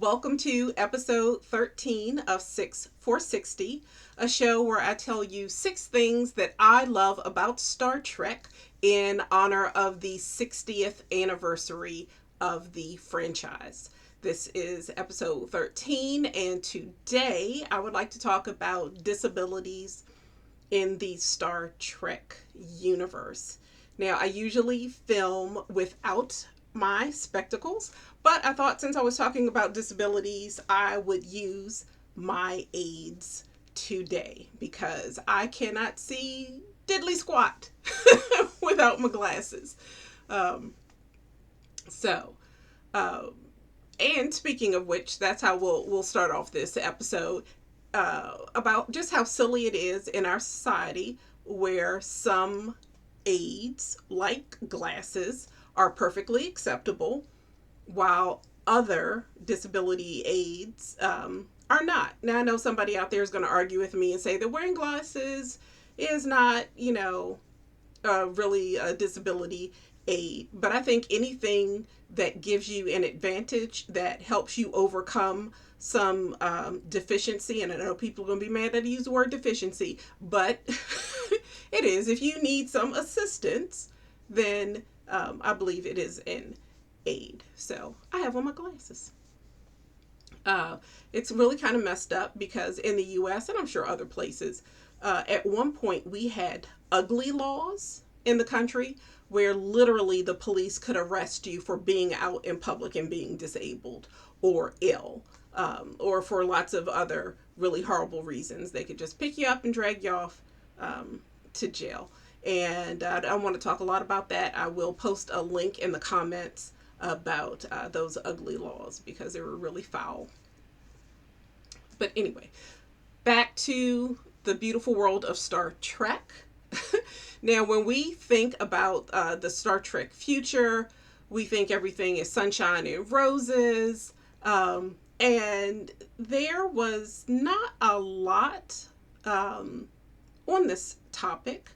Welcome to episode 13 of 6 for 60, a show where I tell you 6 things that I love about Star Trek in honor of the 60th anniversary of the franchise. This is episode 13, and today I would like to talk about disabilities in the Star Trek universe. Now, I usually film without my spectacles, but I thought since I was talking about disabilities, I would use my aids today because I cannot see diddly squat without my glasses. Um, so, uh, and speaking of which, that's how we'll start off this episode about just how silly it is in our society where some aids, like glasses, are perfectly acceptable, while other disability aids are not. Now, I know somebody out there is going to argue with me and say that wearing glasses is not, really a disability aid. But I think anything that gives you an advantage that helps you overcome some deficiency, and I know people are going to be mad that I use the word deficiency, but it is. If you need some assistance, then I believe it is an aid. So I have on my glasses. It's really kind of messed up because in the US, and I'm sure other places, at one point we had ugly laws in the country where literally the police could arrest you for being out in public and being disabled or ill, or for lots of other really horrible reasons. They could just pick you up and drag you off to jail. And I want to talk a lot about that. I will post a link in the comments about those ugly laws because they were really foul. But anyway, back to the beautiful world of Star Trek. Now, when we think about the Star Trek future, we think everything is sunshine and roses. And there was not a lot on this topic.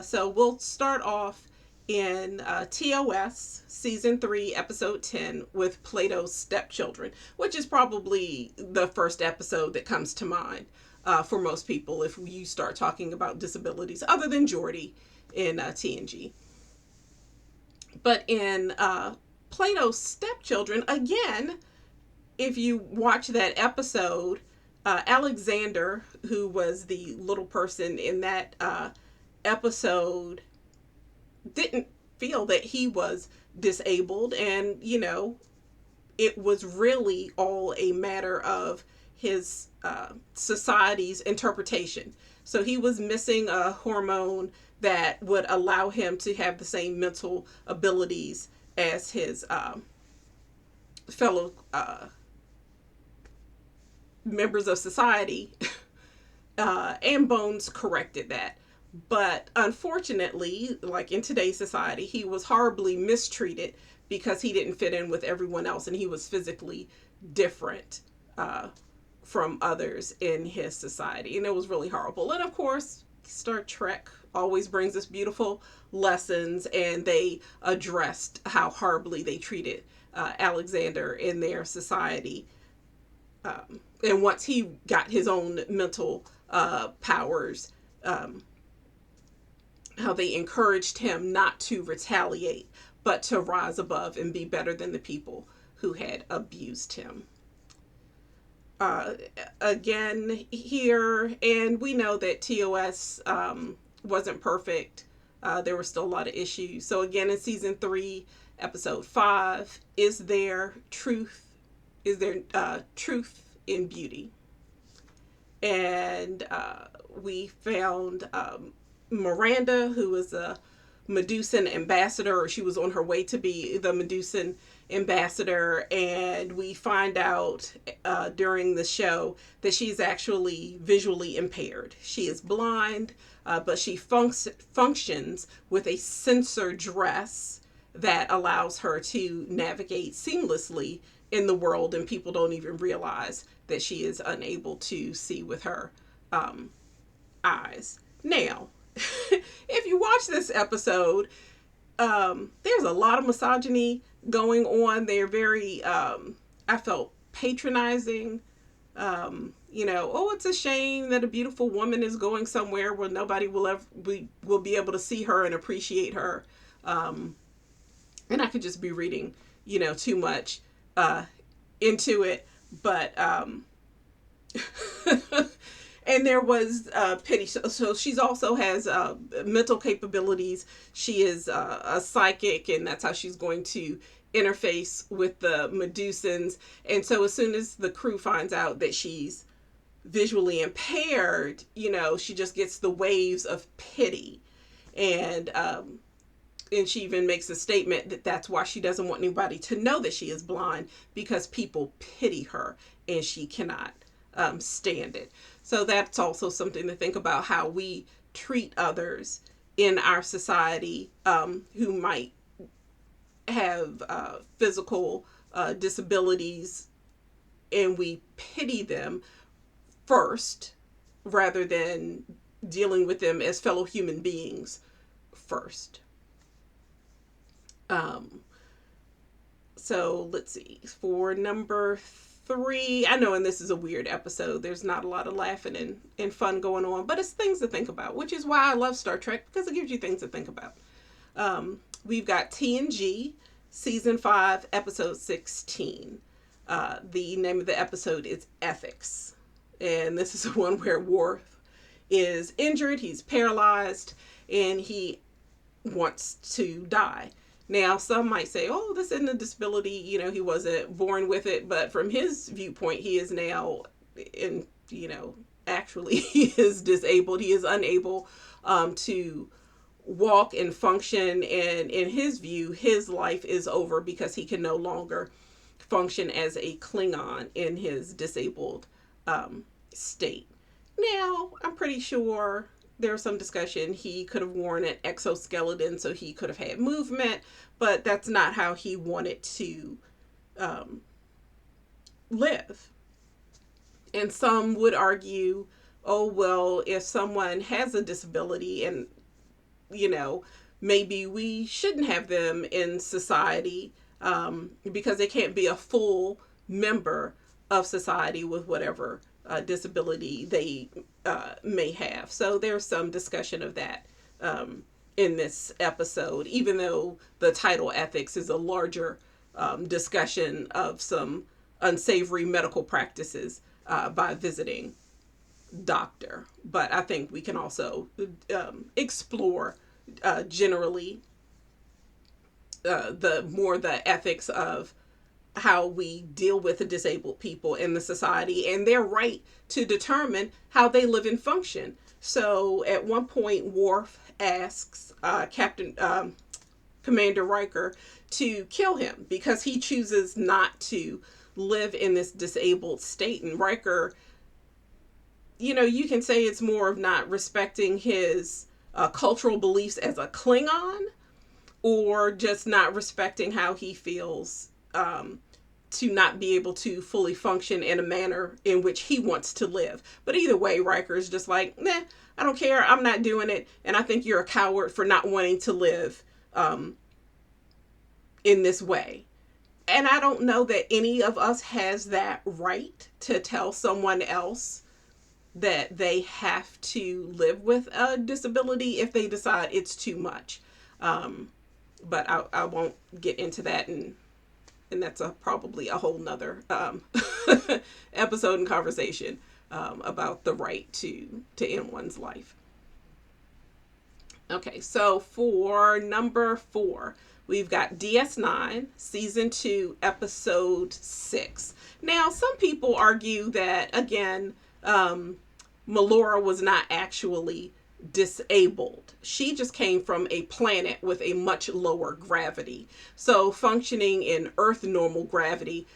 So we'll start off in TOS season 3 episode 10 with Plato's stepchildren, which is probably the first episode that comes to mind for most people if you start talking about disabilities, other than Geordi in TNG. But in Plato's stepchildren, again, if you watch that episode, Alexander, who was the little person in that episode, didn't feel that he was disabled, and it was really all a matter of his society's interpretation. So he was missing a hormone that would allow him to have the same mental abilities as his fellow members of society, and Bones corrected that. But unfortunately, like in today's society, he was horribly mistreated because he didn't fit in with everyone else and he was physically different from others in his society. And it was really horrible. And of course, Star Trek always brings us beautiful lessons, and they addressed how horribly they treated Alexander in their society. And once he got his own mental powers, how they encouraged him not to retaliate, but to rise above and be better than the people who had abused him. Again, here, and we know that TOS wasn't perfect. There were still a lot of issues. So again, in season 3, episode 5, is there truth? Is there truth in beauty? And we found Miranda, who was a Medusan ambassador, or she was on her way to be the Medusan ambassador, and we find out during the show that she's actually visually impaired. She is blind, but she functions with a sensor dress that allows her to navigate seamlessly in the world, and people don't even realize that she is unable to see with her eyes. Now, if you watch this episode, there's a lot of misogyny going on. They're very, I felt patronizing. Oh, it's a shame that a beautiful woman is going somewhere where nobody will be able to see her and appreciate her. And I could just be reading, too much into it, but and there was pity. So she's also has mental capabilities. She is a psychic, and that's how she's going to interface with the Medusans. And so as soon as the crew finds out that she's visually impaired, she just gets the waves of pity. And she even makes a statement that that's why she doesn't want anybody to know that she is blind, because people pity her and she cannot stand it. So that's also something to think about, how we treat others in our society who might have physical disabilities, and we pity them first rather than dealing with them as fellow human beings first. So let's see, for number 3, I know, and this is a weird episode, there's not a lot of laughing and fun going on, but it's things to think about, which is why I love Star Trek, because it gives you things to think about. We've got TNG season 5 episode 16. The name of the episode is Ethics, and this is the one where Worf is injured, he's paralyzed, and he wants to die. Now, some might say, oh, this isn't a disability, he wasn't born with it. But from his viewpoint, he is now actually he is disabled. He is unable to walk and function. And in his view, his life is over because he can no longer function as a Klingon in his disabled state. Now, I'm pretty sure there was some discussion he could have worn an exoskeleton so he could have had movement, but that's not how he wanted to live. And some would argue, oh, well, if someone has a disability and, maybe we shouldn't have them in society because they can't be a full member of society with whatever disability they may have. So there's some discussion of that in this episode, even though the title Ethics is a larger discussion of some unsavory medical practices by visiting doctor. But I think we can also explore generally the ethics of how we deal with the disabled people in the society and their right to determine how they live and function. So at one point, Worf asks Commander Riker to kill him because he chooses not to live in this disabled state. And Riker, you can say it's more of not respecting his cultural beliefs as a Klingon, or just not respecting how he feels to not be able to fully function in a manner in which he wants to live. But either way, Riker is just like, nah, I don't care. I'm not doing it. And I think you're a coward for not wanting to live in this way. And I don't know that any of us has that right to tell someone else that they have to live with a disability if they decide it's too much. But I won't get into that, and that's probably a whole nother episode and conversation about the right to end one's life. Okay, so for number 4, we've got DS9, Season 2, Episode 6. Now, some people argue that, again, Melora was not actually disabled. She just came from a planet with a much lower gravity. So functioning in Earth normal gravity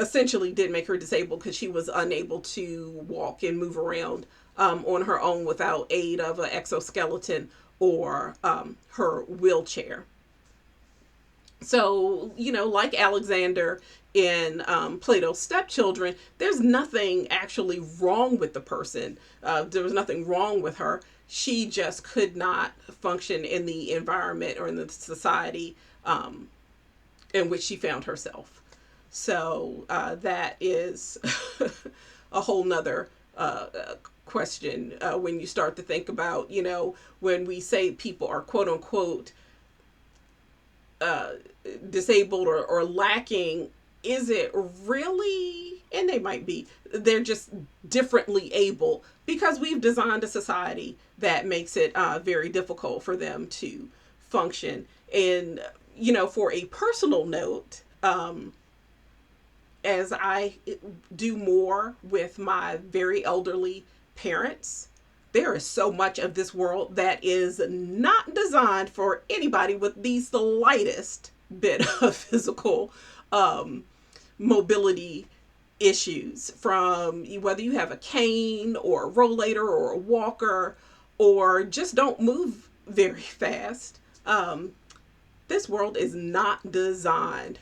essentially did make her disabled because she was unable to walk and move around on her own without aid of an exoskeleton or her wheelchair. So, like Alexander in Plato's Stepchildren, there's nothing actually wrong with the person. There was nothing wrong with her. She just could not function in the environment or in the society in which she found herself. So that is a whole nother question when you start to think about, when we say people are quote unquote uh, disabled or lacking, is it really? And they might be. They're just differently able because we've designed a society that makes it very difficult for them to function. And, for a personal note, as I do more with my very elderly parents, there is so much of this world that is not designed for anybody with the slightest bit of physical um, mobility issues, from whether you have a cane or a rollator or a walker or just don't move very fast. This world is not designed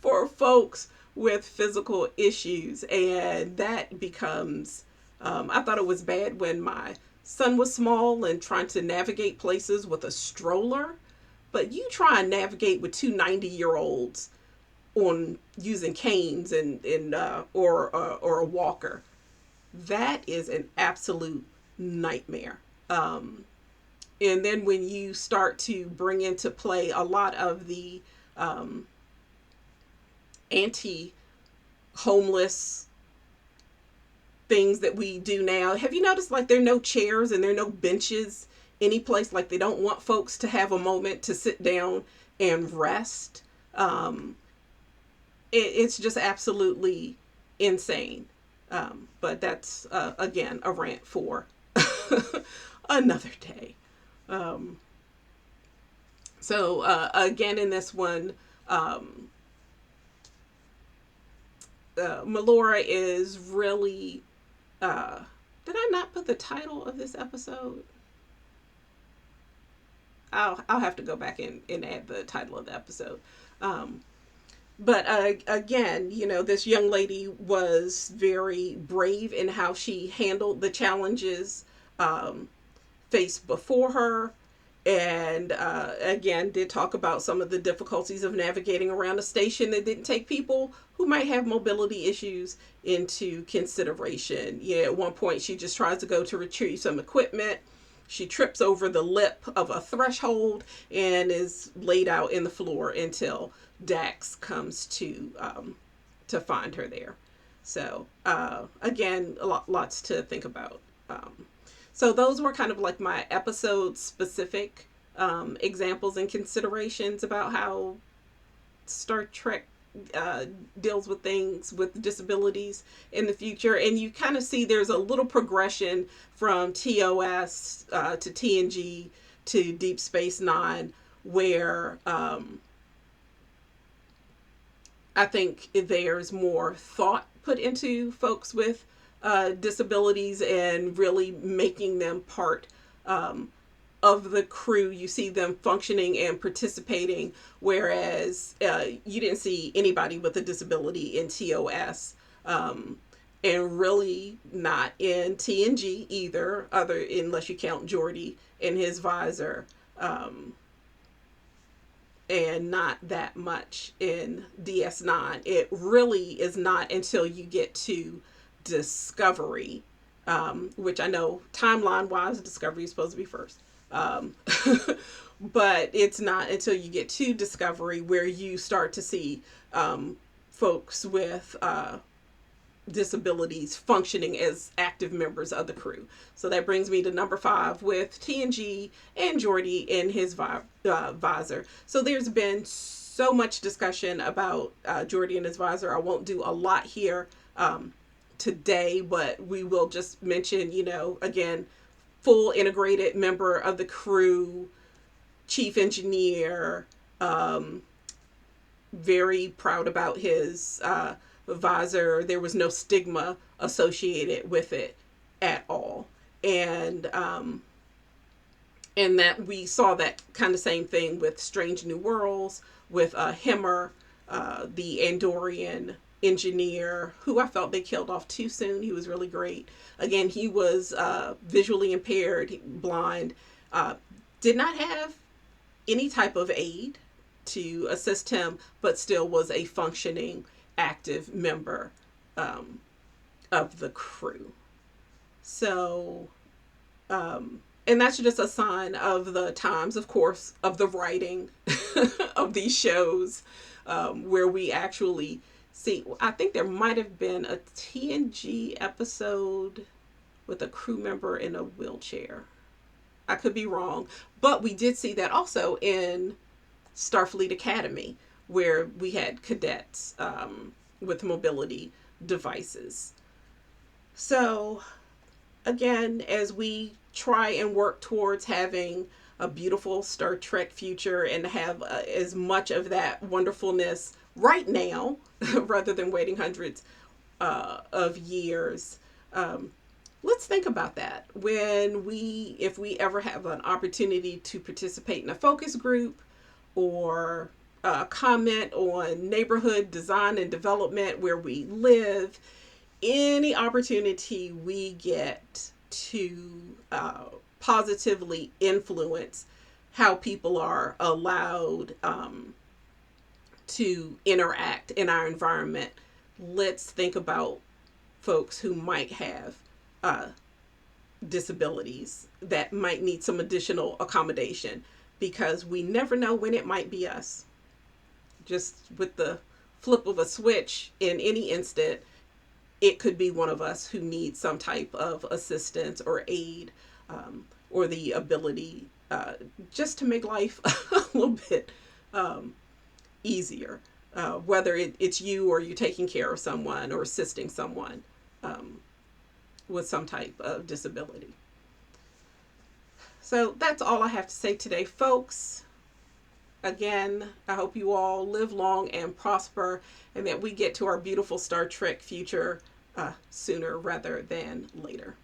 for folks with physical issues. And that becomes, I thought it was bad when my son was small and trying to navigate places with a stroller. But you try and navigate with two 90-year-olds on using canes and or a walker. That is an absolute nightmare. And then when you start to bring into play a lot of the anti-homeless things that we do now, have you noticed like there are no chairs and there are no benches any place? Like they don't want folks to have a moment to sit down and rest. It's just absolutely insane. But that's, again, a rant for another day. Again, in this one, Melora is really, did I not put the title of this episode? I'll have to go back and add the title of the episode. But again, this young lady was very brave in how she handled the challenges faced before her. And again, did talk about some of the difficulties of navigating around a station that didn't take people who might have mobility issues into consideration. At one point, she just tries to go to retrieve some equipment. She trips over the lip of a threshold and is laid out in the floor until Dax comes to find her there. So again, lots to think about. So those were kind of like my episode specific examples and considerations about how Star Trek deals with things with disabilities in the future. And you kind of see there's a little progression from TOS to TNG to Deep Space Nine, where I think there's more thought put into folks with disabilities and really making them part of the crew. You see them functioning and participating, whereas you didn't see anybody with a disability in TOS, and really not in TNG either, unless you count Geordi and his visor, and not that much in DS9. It really is not until you get to Discovery, which I know timeline wise Discovery is supposed to be first, but it's not until you get to Discovery where you start to see folks with disabilities functioning as active members of the crew. So that brings me to number 5 with TNG and Geordi in his visor. So there's been so much discussion about Geordi and his visor. I won't do a lot here today, but we will just mention, again, full integrated member of the crew, chief engineer, very proud about his visor. There was no stigma associated with it at all. And that we saw that kind of same thing with Strange New Worlds, with Hemmer, the Andorian engineer, who I felt they killed off too soon. He was really great. Again, he was visually impaired, blind, did not have any type of aid to assist him, but still was a functioning, active member of the crew. So, and that's just a sign of the times, of course, of the writing of these shows, where we actually see. I think there might have been a TNG episode with a crew member in a wheelchair. I could be wrong, but we did see that also in Starfleet Academy, where we had cadets with mobility devices. So, again, as we try and work towards having a beautiful Star Trek future and have as much of that wonderfulness right now, rather than waiting hundreds of years, let's think about that if we ever have an opportunity to participate in a focus group or comment on neighborhood design and development where we live. Any opportunity we get to positively influence how people are allowed to interact in our environment, let's think about folks who might have disabilities that might need some additional accommodation, because we never know when it might be us. Just with the flip of a switch in any instant, it could be one of us who needs some type of assistance or aid, or the ability just to make life a little bit easier, whether it's you or you taking care of someone or assisting someone with some type of disability. So that's all I have to say today, folks. Again, I hope you all live long and prosper, and that we get to our beautiful Star Trek future sooner rather than later.